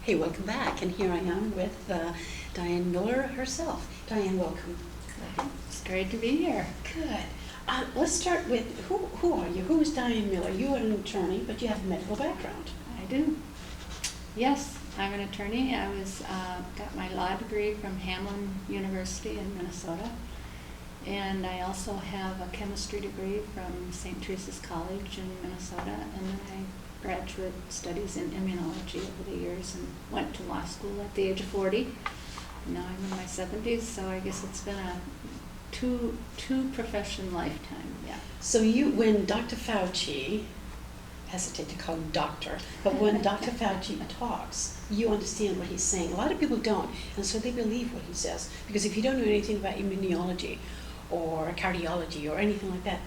Hey, welcome back, and here I am with Diane Miller herself. Diane, welcome. It's great to be here. Good. Let's start with, who are you? Who is Diane Miller? You are an attorney, but you have a medical background. I do. Yes, I'm an attorney. I got my law degree from Hamline University in Minnesota, and I also have a chemistry degree from St. Teresa's College in Minnesota, and then I graduate studies in immunology over the years and went to law school at the age of 40. Now I'm in my 70s, so I guess it's been a two profession lifetime, yeah. So when Dr. Fauci, hesitate to call him doctor, but when Dr. Fauci talks, you understand what he's saying. A lot of people don't, and so they believe what he says. Because if you don't know anything about immunology or cardiology or anything like that,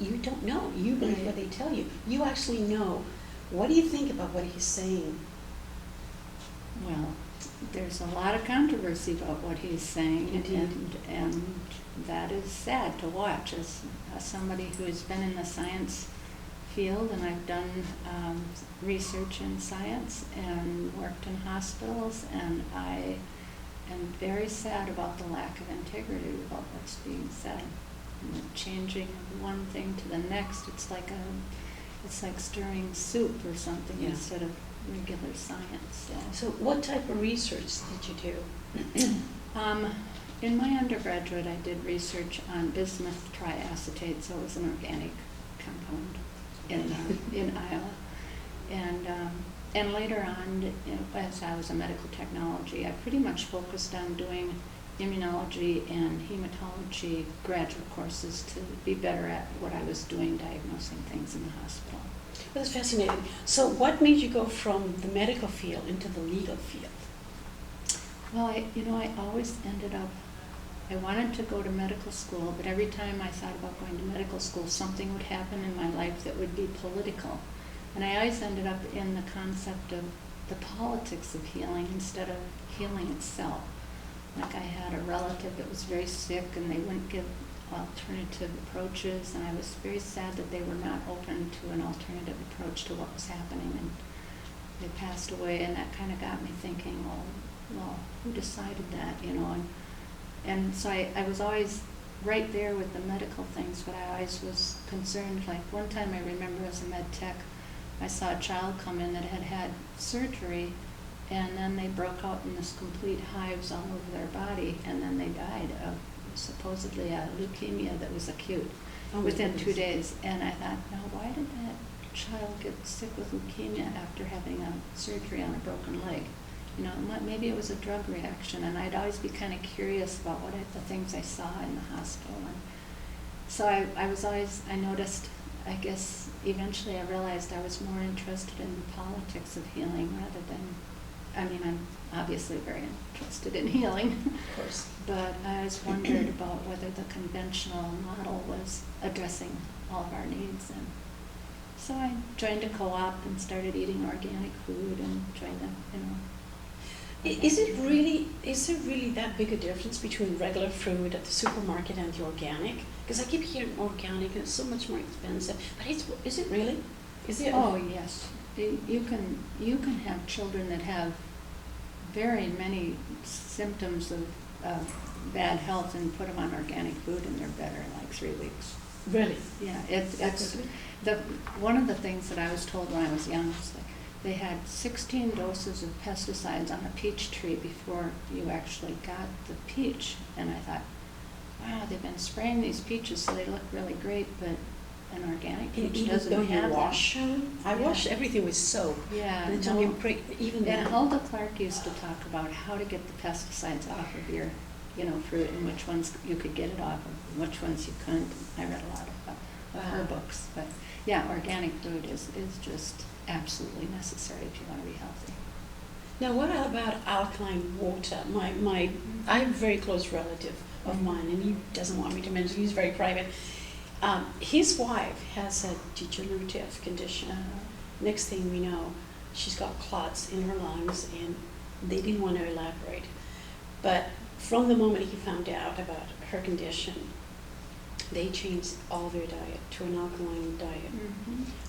you don't know. You believe what they tell you. You actually know. What do you think about what he's saying? Well, there's a lot of controversy about what he's saying, and that is sad to watch as somebody who has been in the science field, and I've done research in science and worked in hospitals, and I am very sad about the lack of integrity about what's being said. And the changing of one thing to the next, it's like stirring soup or something instead of regular science. So what type of research did you do? In my undergraduate, I did research on bismuth triacetate, so it was an organic compound in Iowa. And later on, as I was a medical technology, I pretty much focused on doing immunology and hematology graduate courses to be better at what I was doing, diagnosing things in the hospital. Well, that's fascinating. So what made you go from the medical field into the legal field? Well, I always ended up, I wanted to go to medical school, but every time I thought about going to medical school, something would happen in my life that would be political. And I always ended up in the concept of the politics of healing instead of healing itself. Like I had a relative that was very sick and they wouldn't give alternative approaches, and I was very sad that they were not open to an alternative approach to what was happening, and they passed away, and that kind of got me thinking, well, who decided that, and so I was always right there with the medical things, but I always was concerned. Like one time I remember as a med tech, I saw a child come in that had had surgery, and then they broke out in this complete hives all over their body, and then they died of supposedly a leukemia that was acute within 2 days. And I thought, now why did that child get sick with leukemia after having a surgery on a broken leg? Maybe it was a drug reaction, and I'd always be kind of curious about the things I saw in the hospital. And so I noticed, I guess eventually I realized I was more interested in the politics of healing rather than, I'm obviously very interested in healing, of course, but I always wondered about whether the conventional model was addressing all of our needs. And so I joined a co-op and started eating organic food and joined Is it really that big a difference between regular food at the supermarket and the organic? Because I keep hearing organic and it's so much more expensive. But is it really? Is it? Oh yes, you can have children that have very many symptoms of bad health and put them on organic food and they're better in like 3 weeks. Really? Yeah, it's one of the things that I was told when I was young was like they had 16 doses of pesticides on a peach tree before you actually got the peach, and I thought, wow, they've been spraying these peaches so they look really great, but an organic peach doesn't have you wash them? I wash everything with soap. Yeah. And Hulda Clark used to talk about how to get the pesticides off of your, fruit, and which ones you could get it off of, and which ones you couldn't. I read a lot of her books, but yeah, organic food is just absolutely necessary if you want to be healthy. Now, what about alkaline water? I have a very close relative of mine, and he doesn't want me to mention. He's very private. His wife has a degenerative condition. Next thing we know, she's got clots in her lungs, and they didn't want to elaborate. But from the moment he found out about her condition, they changed all their diet to an alkaline diet.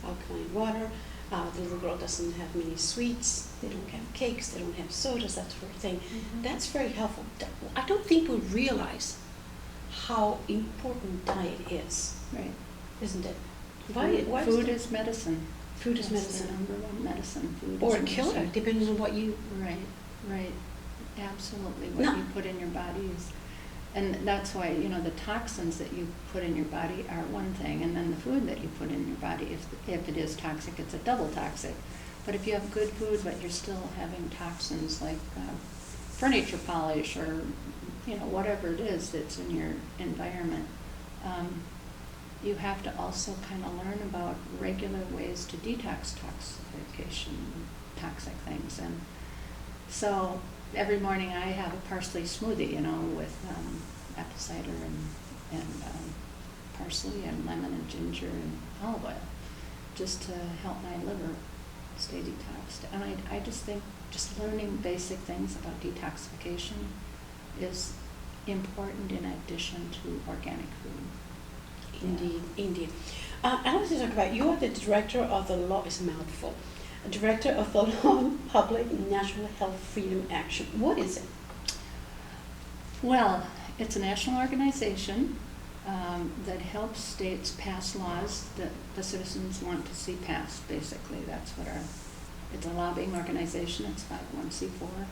Alkaline water, The little girl doesn't have many sweets, they don't have cakes, they don't have sodas, that sort of thing. Mhm. That's very helpful. I don't think we realize how important diet is, Right. isn't it? Food is medicine. Food is That's medicine. the number one medicine. Food Or is a killer, medicine. depending on what you... Right, right. Absolutely. What No. you put in your body is, and that's why, the toxins that you put in your body are one thing, and then the food that you put in your body, if it is toxic, it's a double toxic. But if you have good food, but you're still having toxins like furniture polish or, whatever it is that's in your environment, you have to also kind of learn about regular ways to detox toxic things. And so every morning I have a parsley smoothie, with apple cider and parsley and lemon and ginger and olive oil, just to help my liver stay detoxed. And I just think just learning basic things about detoxification is important in addition to organic food. Indeed, indeed. I want to talk about, you are the director of the law, it's a mouthful, director of the Law Public National Health Freedom Action. What is it? Well, it's a national organization that helps states pass laws that the citizens want to see passed, basically. That's what it's a lobbying organization, it's 501c4.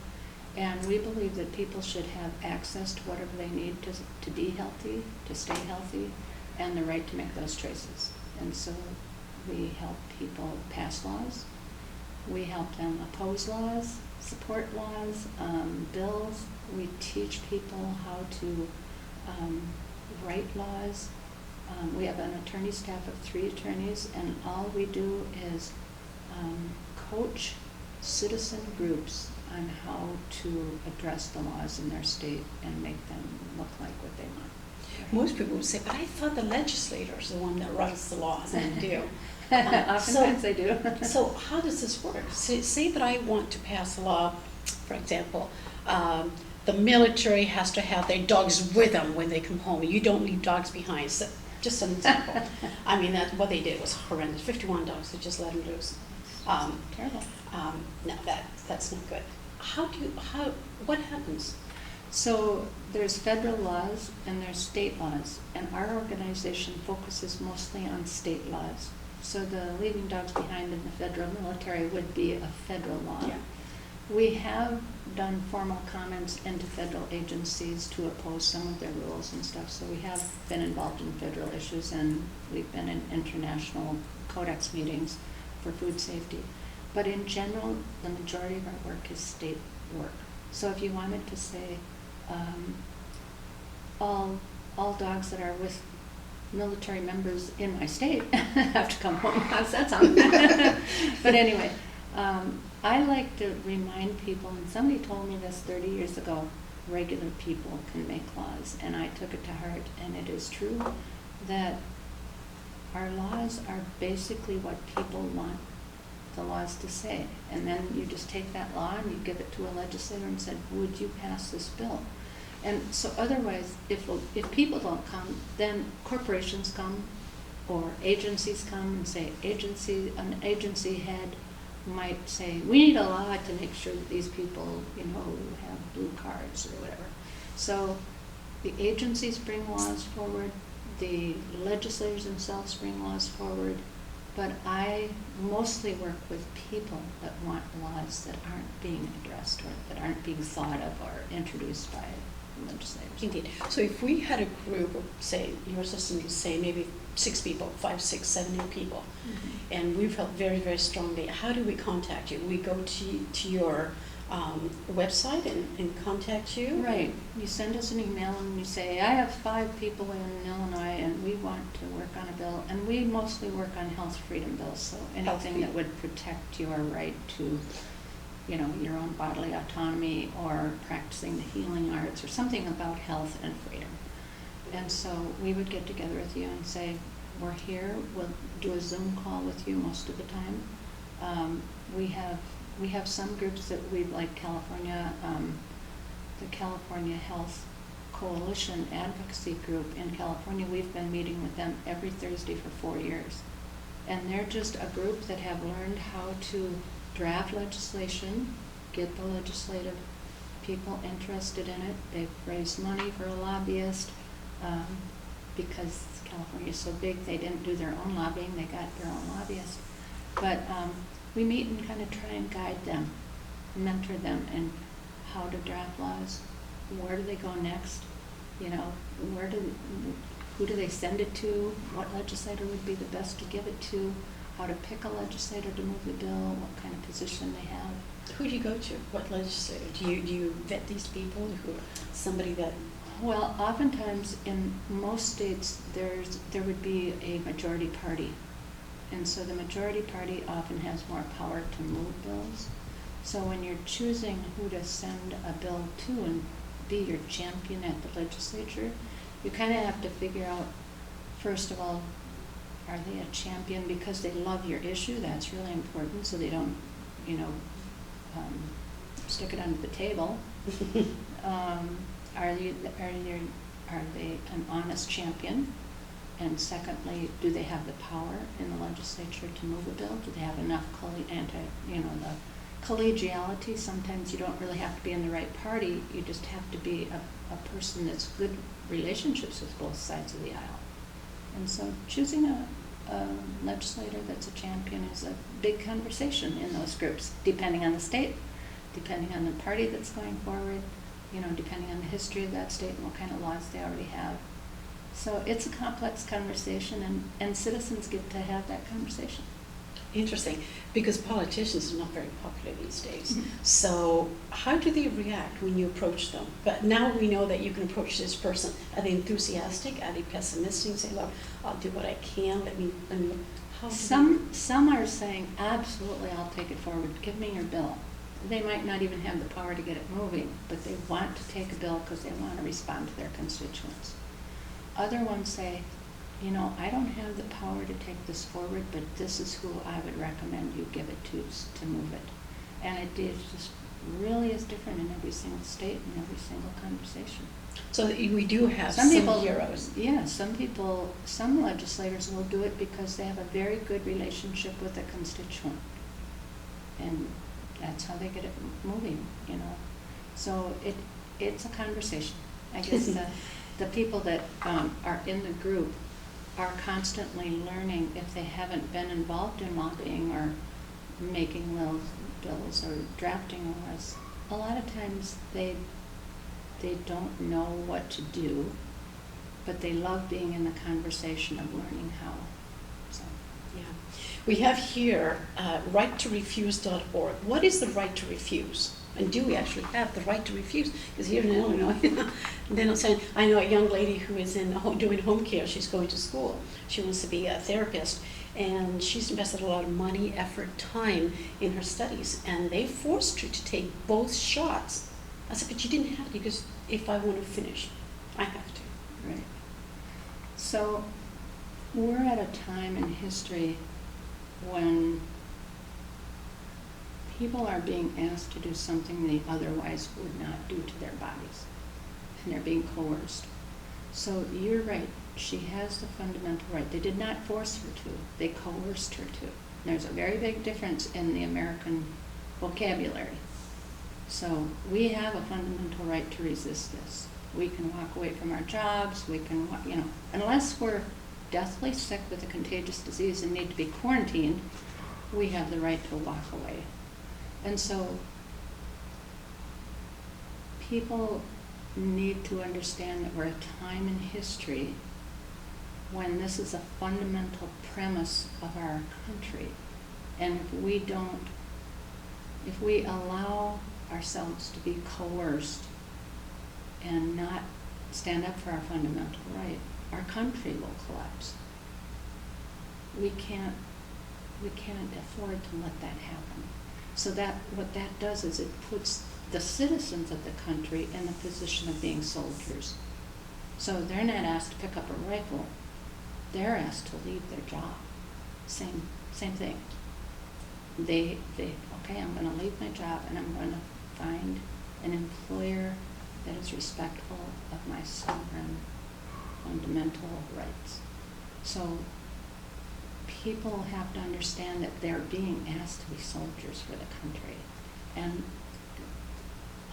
And we believe that people should have access to whatever they need to be healthy, to stay healthy, and the right to make those choices. And so we help people pass laws. We help them oppose laws, support laws, bills. We teach people how to write laws. We have an attorney staff of 3 attorneys, and all we do is coach citizen groups on how to address the laws in their state and make them look like what they want. Most people would say, but I thought the legislator is the one that writes the laws, and they do. Oftentimes they do. So how does this work? Say that I want to pass a law, for example, the military has to have their dogs with them when they come home. You don't leave dogs behind. So, just an example. I mean, what they did was horrendous. 51 dogs, they just let them loose. Terrible. No, that's not good. What happens? So there's federal laws and there's state laws, and our organization focuses mostly on state laws. So the leaving dogs behind in the federal military would be a federal law. Yeah. We have done formal comments into federal agencies to oppose some of their rules and stuff, so we have been involved in federal issues, and we've been in international codex meetings for food safety. But in general, the majority of our work is state work. So if you wanted to say all dogs that are with military members in my state have to come home, how's that sound? But anyway, I like to remind people, and somebody told me this 30 years ago, regular people can make laws, and I took it to heart, and it is true that our laws are basically what people want the laws to say, and then you just take that law and you give it to a legislator and said, would you pass this bill? And so otherwise, if people don't come, then corporations come, or agencies come and say, an agency head might say, we need a law to make sure that these people, have blue cards or whatever. So the agencies bring laws forward, the legislators themselves bring laws forward, but I mostly work with people that want laws that aren't being addressed or that aren't being thought of or introduced by legislators. Indeed. So if we had a group of, say, your system is say maybe 6 people, 5, 6, 7, 8 people, and we felt very, very strongly, how do we contact you? We go to your website and contact you? Right. You send us an email and you say, I have 5 people in Illinois and we want to work on a bill. And we mostly work on health freedom bills, so anything that would protect your right to, your own bodily autonomy, or practicing the healing arts, or something about health and freedom. And so we would get together with you and say, we're here, we'll do a Zoom call with you most of the time. We have some groups that we like California, the California Health Coalition Advocacy Group in California. We've been meeting with them every Thursday for 4 years. And they're just a group that have learned how to draft legislation, get the legislative people interested in it. They've raised money for a lobbyist. Because California is so big, they didn't do their own lobbying, they got their own lobbyist. But we meet and kind of try and guide them, mentor them in how to draft laws, where do they go next, you know, who do they send it to, what legislator would be the best to give it to, how to pick a legislator to move the bill, what kind of position they have. Who do you go to? What legislator? Do you vet these people? Who, somebody that... Well, oftentimes in most states there would be a majority party. And so the majority party often has more power to move bills. So when you're choosing who to send a bill to and be your champion at the legislature, you kind of have to figure out, first of all, are they a champion because they love your issue? That's really important, so they don't, you know, stick it under the table. Are they an honest champion? And secondly, do they have the power in the legislature to move a bill? Do they have enough the collegiality? Sometimes you don't really have to be in the right party. You just have to be a person that's good relationships with both sides of the aisle. And so choosing a legislator that's a champion is a big conversation in those groups, depending on the state, depending on the party that's going forward, you know, depending on the history of that state and what kind of laws they already have. So it's a complex conversation, and citizens get to have that conversation. Interesting, because politicians are not very popular these days. Mm-hmm. So how do they react when you approach them? But now we know that you can approach this person. Are they enthusiastic? Are they pessimistic? Say, look, I'll do what I can. Let me. How do Some are saying, absolutely, I'll take it forward. Give me your bill. They might not even have the power to get it moving, but they want to take a bill because they want to respond to their constituents. Other ones say, you know, I don't have the power to take this forward, but this is who I would recommend you give it to move it. And it is just really is different in every single state and every single conversation. So we do have some heroes. Yeah, some legislators will do it because they have a very good relationship with a constituent. And that's how they get it moving, you know. So it's a conversation. I guess the people that are in the group are constantly learning if they haven't been involved in lobbying or making bills or drafting laws. A lot of times they don't know what to do, but they love being in the conversation of learning how. So. Yeah. We have here righttorefuse.org. What is the right to refuse? And do we actually have the right to refuse? Because here in Illinois, they're not saying, I know a young lady who is doing home care. She's going to school. She wants to be a therapist. And she's invested a lot of money, effort, time in her studies. And they forced her to take both shots. I said, but you didn't have to, because if I want to finish, I have to. Right. So we're at a time in history when people are being asked to do something they otherwise would not do to their bodies, and they're being coerced. So you're right, she has the fundamental right. They did not force her to, they coerced her to. There's a very big difference in the American vocabulary. So we have a fundamental right to resist this. We can walk away from our jobs, we can, unless we're deathly sick with a contagious disease and need to be quarantined, we have the right to walk away. And so people need to understand that we're at a time in history when this is a fundamental premise of our country. And if we allow ourselves to be coerced and not stand up for our fundamental right, our country will collapse. We can't afford to let that happen. So what that does is it puts the citizens of the country in the position of being soldiers. So they're not asked to pick up a rifle, they're asked to leave their job. Same thing. Okay, I'm going to leave my job and I'm going to find an employer that is respectful of my sovereign fundamental rights. So people have to understand that they're being asked to be soldiers for the country. And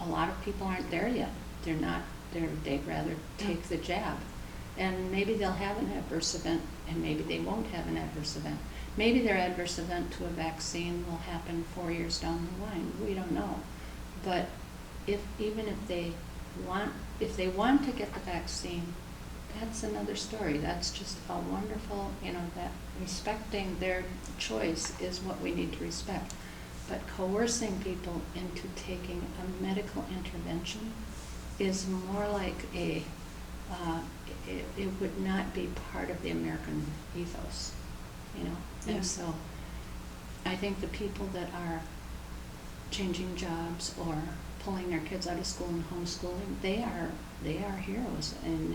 a lot of people aren't there yet. They're not there. They'd rather take the jab. And maybe they'll have an adverse event, and maybe they won't have an adverse event. Maybe their adverse event to a vaccine will happen 4 years down the line. We don't know. But even if they want to get the vaccine, that's another story. That's just a wonderful, that respecting their choice is what we need to respect. But coercing people into taking a medical intervention is more like it would not be part of the American ethos, Yeah. And so I think the people that are changing jobs or pulling their kids out of school and homeschooling, they are heroes, and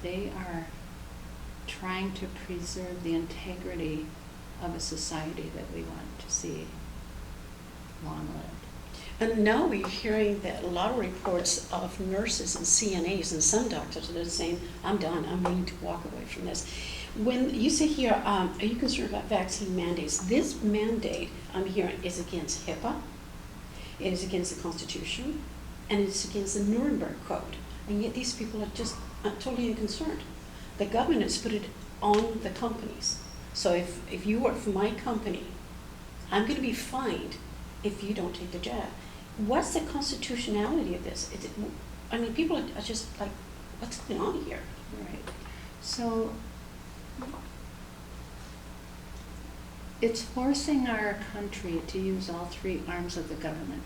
they are trying to preserve the integrity of a society that we want to see long-lived. And now we're hearing that a lot of reports of nurses and CNAs and some doctors that are saying, I'm done, I'm ready to walk away from this. When you say here, are you concerned about vaccine mandates? This mandate, I'm hearing, is against HIPAA, it is against the Constitution, and it's against the Nuremberg Code. And yet these people are just totally unconcerned. The government has put it on the companies. So if you work for my company, I'm going to be fined if you don't take the jab. What's the constitutionality of this? People are just like, what's going on here? Right. So it's forcing our country to use all three arms of the government.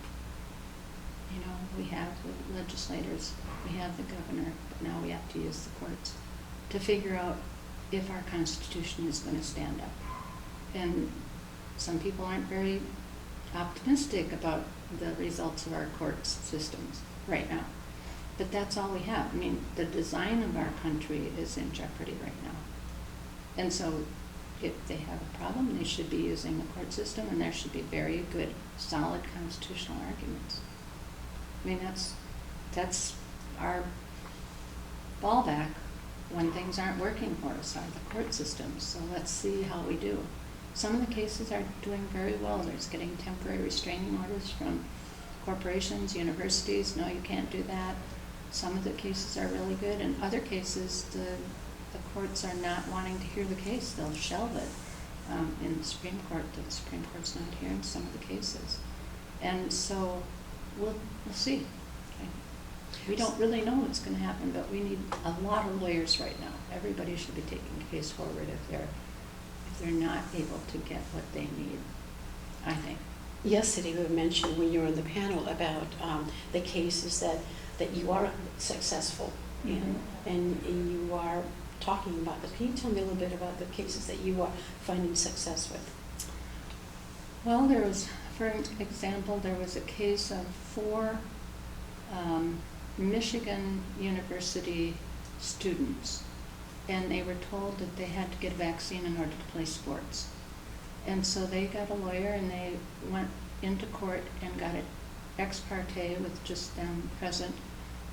We have the legislators, we have the governor, but now we have to use the courts to figure out if our Constitution is going to stand up. And some people aren't very optimistic about the results of our court systems right now. But that's all we have. The design of our country is in jeopardy right now. And so if they have a problem, they should be using the court system, and there should be very good, solid constitutional arguments. That's our fallback when things aren't working for us, are the court systems. So let's see how we do. Some of the cases are doing very well. There's getting temporary restraining orders from corporations, universities. No, you can't do that. Some of the cases are really good. In other cases, the courts are not wanting to hear the case. They'll shelve it in the Supreme Court. The Supreme Court's not hearing some of the cases. And so we'll see. We don't really know what's going to happen, but we need a lot of lawyers right now. Everybody should be taking the case forward if they're not able to get what they need, I think. Yesterday we mentioned when you were on the panel about the cases that you are successful in, and you are talking about this. Can you tell me a little bit about the cases that you are finding success with? Well, for example, there was a case of 4 Michigan University students, and they were told that they had to get a vaccine in order to play sports. And so they got a lawyer, and they went into court and got an ex parte with just them present,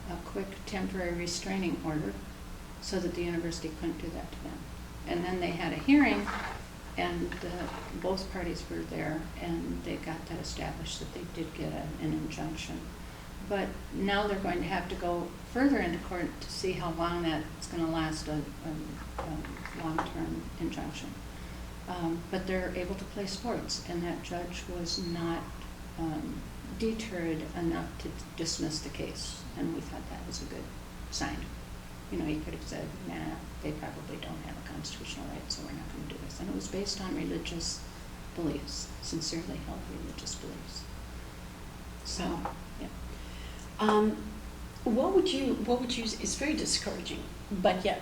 a quick temporary restraining order, so that the university couldn't do that to them. And then they had a hearing, and both parties were there, and they got that established that they did get an injunction. But now they're going to have to go further into court to see how long that's going to last, a long-term injunction. But they're able to play sports, and that judge was not deterred enough to dismiss the case, and we thought that was a good sign. He could have said, nah, they probably don't have a constitutional right, so we're not going to do this. And it was based on religious beliefs, sincerely held religious beliefs. So, yeah. What would you, it's very discouraging, but yet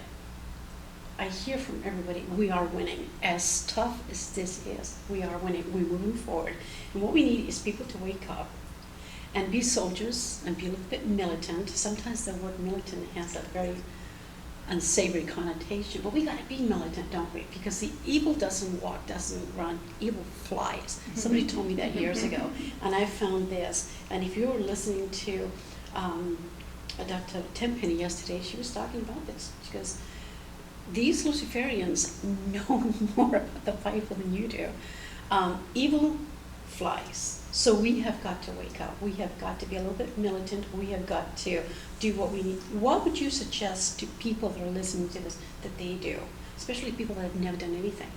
I hear from everybody, we are winning. As tough as this is, we are winning, we're moving forward. And what we need is people to wake up and be soldiers and be a little bit militant. Sometimes the word militant has a very unsavory connotation, but we got to be militant, don't we? Because the evil doesn't walk, doesn't run, evil flies. Somebody told me that years ago, and I found this. And if you were listening to Dr. Tenpenny yesterday, she was talking about this. She goes, these Luciferians know more about the Bible than you do. Evil flies. So we have got to wake up. We have got to be a little bit militant. We have got to do what we need. What would you suggest to people that are listening to this that they do, especially people that have never done anything?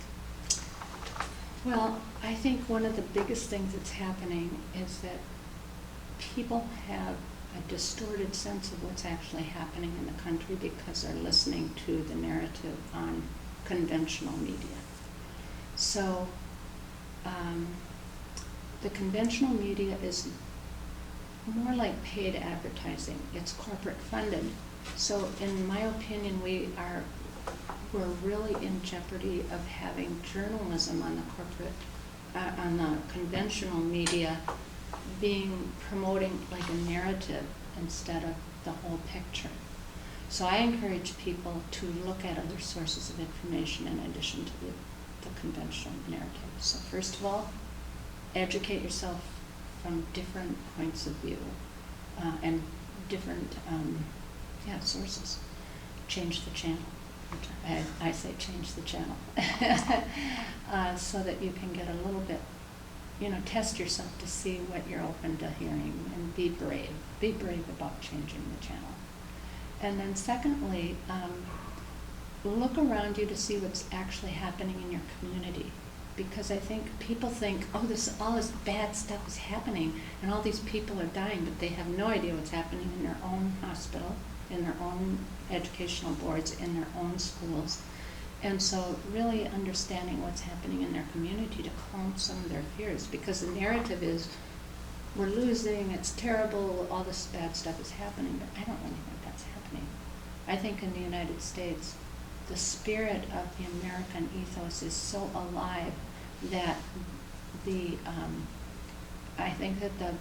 Well, I think one of the biggest things that's happening is that people have a distorted sense of what's actually happening in the country because they're listening to the narrative on conventional media. So the conventional media is more like paid advertising. It's corporate funded. So in my opinion, we're really in jeopardy of having journalism on the conventional media promoting like a narrative instead of the whole picture. So I encourage people to look at other sources of information in addition to the conventional narrative. So first of all, educate yourself from different points of view and different sources. Change the channel. I say change the channel so that you can get a little bit, test yourself to see what you're open to hearing and be brave. Be brave about changing the channel. And then secondly, look around you to see what's actually happening in your community. Because I think people think, all this bad stuff is happening and all these people are dying, but they have no idea what's happening in their own hospital, in their own educational boards, in their own schools. And so really understanding what's happening in their community to calm some of their fears, because the narrative is, we're losing, it's terrible, all this bad stuff is happening, but I don't really think that's happening. I think in the United States, the spirit of the American ethos is so alive that I think that the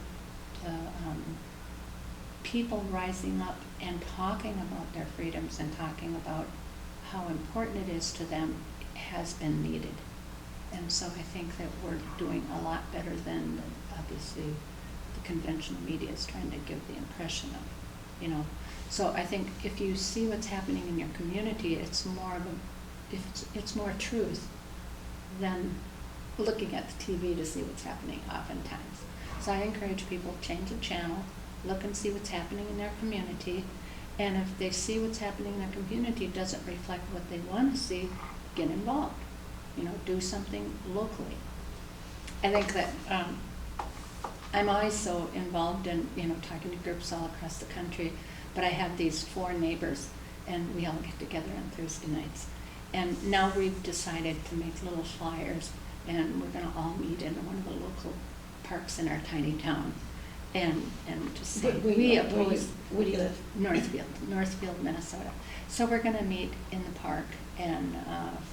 people rising up and talking about their freedoms and talking about how important it is to them has been needed. And so I think that we're doing a lot better than obviously the conventional media is trying to give the impression of, So I think if you see what's happening in your community, it's more truth than looking at the TV to see what's happening oftentimes. So I encourage people to change the channel, look and see what's happening in their community, and if they see what's happening in their community doesn't reflect what they want to see, get involved. Do something locally. I think that I'm always so involved in, talking to groups all across the country, but I have these 4 neighbors, and we all get together on Thursday nights. And now we've decided to make little flyers, and we're going to all meet in one of the local parks in our tiny town, and just say, we oppose. Where do you live? Northfield, Minnesota. So we're going to meet in the park, and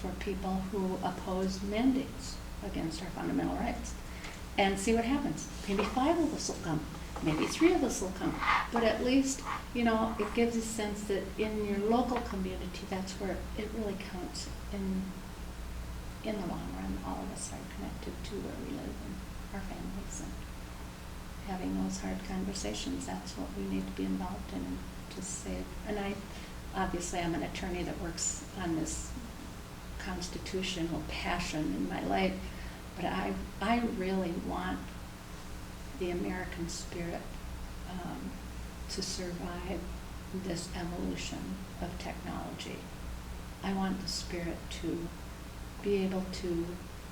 for people who oppose mandates against our fundamental rights, and see what happens. Maybe 5 of us will come. Maybe 3 of us will come, but at least, it gives a sense that in your local community, that's where it really counts. In the long run, all of us are connected to where we live and our families, and having those hard conversations, that's what we need to be involved in and to save. And I'm an attorney that works on this constitutional passion in my life, but I really want the American spirit to survive this evolution of technology. I want the spirit to be able to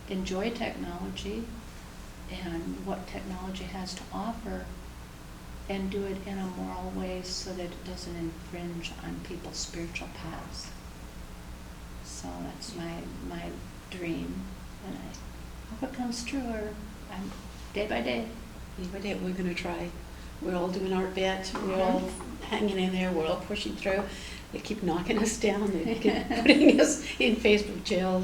enjoy technology and what technology has to offer, and do it in a moral way so that it doesn't infringe on people's spiritual paths. So that's my dream, and I hope it comes true, or I'm day by day. Day by day, we're going to try. We're all doing our bit. We're all hanging in there. We're all pushing through. They keep knocking us down. They keep putting us in Facebook jail,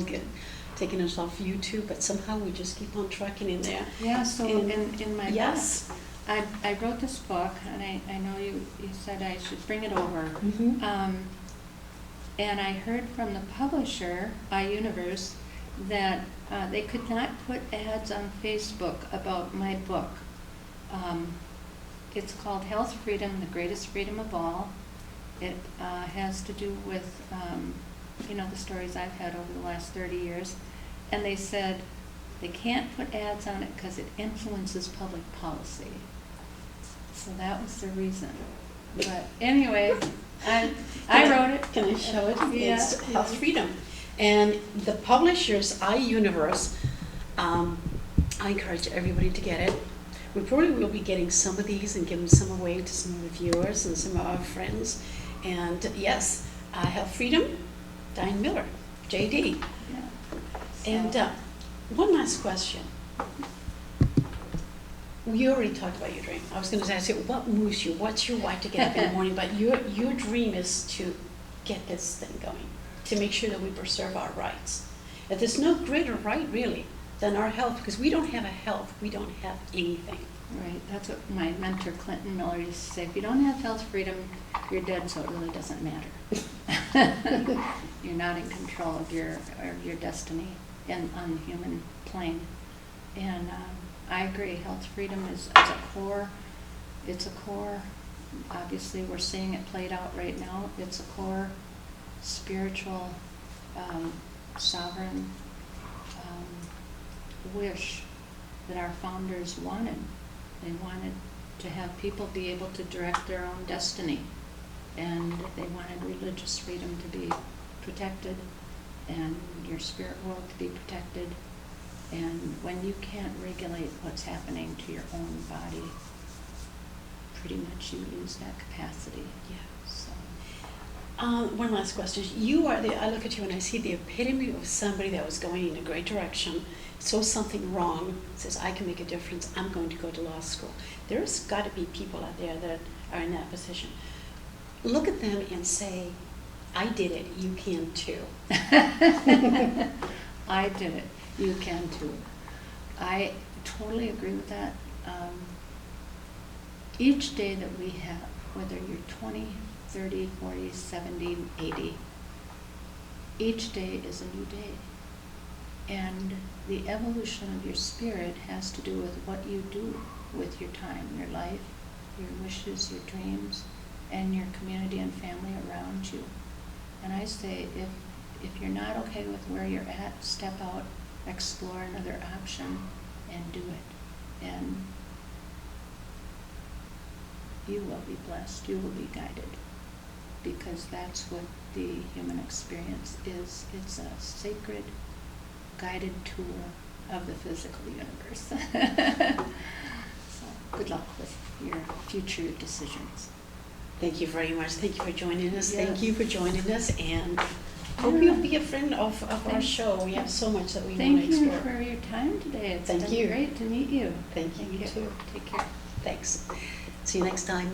taking us off YouTube, but somehow we just keep on trucking in there. Yeah, so in my yes. book, I wrote this book, and I know you said I should bring it over. Mm-hmm. And I heard from the publisher, iUniverse, that they could not put ads on Facebook about my book. It's called Health Freedom, the Greatest Freedom of All. It has to do with you know, the stories I've had over the last 30 years, and they said they can't put ads on it because it influences public policy. So that was the reason. But anyway, I wrote it. Can I show it? Yeah. It's Health Freedom. And the publishers, iUniverse, I encourage everybody to get it. We probably will be getting some of these and giving some away to some of the viewers and some of our friends. And yes, Health Freedom, Diane Miller, JD. Yeah. And one last question. You already talked about your dream. I was going to ask you, what moves you? What's your why to get up in the morning? But your dream is to get this thing going, to make sure that we preserve our rights. That there's no greater right, really, than our health, because we don't have a health, we don't have anything. Right, that's what my mentor Clinton Miller used to say. If you don't have health freedom, you're dead, so it really doesn't matter. You're not in control of your destiny on the human plane. And I agree, health freedom is a core, it's a core, obviously we're seeing it played out right now, it's a core spiritual, sovereign wish that our founders wanted. They wanted to have people be able to direct their own destiny, and they wanted religious freedom to be protected and your spirit world to be protected. And when you can't regulate what's happening to your own body, pretty much you lose that capacity. Yeah. So. One last question. I look at you and I see the epitome of somebody that was going in a great direction, saw something wrong, says, I can make a difference, I'm going to go to law school. There's got to be people out there that are in that position. Look at them and say, I did it, you can too. I did it, you can too. I totally agree with that. Each day that we have, whether you're 20, 30, 40, 70, 80, each day is a new day. And the evolution of your spirit has to do with what you do with your time, your life, your wishes, your dreams, and your community and family around you. And I say, if you're not okay with where you're at, step out, explore another option, and do it. And you will be blessed, you will be guided, because that's what the human experience is. It's a sacred, guided tour of the physical universe. So good luck with your future decisions. Thank you very much. Thank you for joining us. Yes. Thank you for joining us, and hope you'll be a friend of our show. We have so much that we want to Thank you explore. for your time today. It's Thank been you. great to meet you. Thank you, you too. Take care. Thanks. See you next time.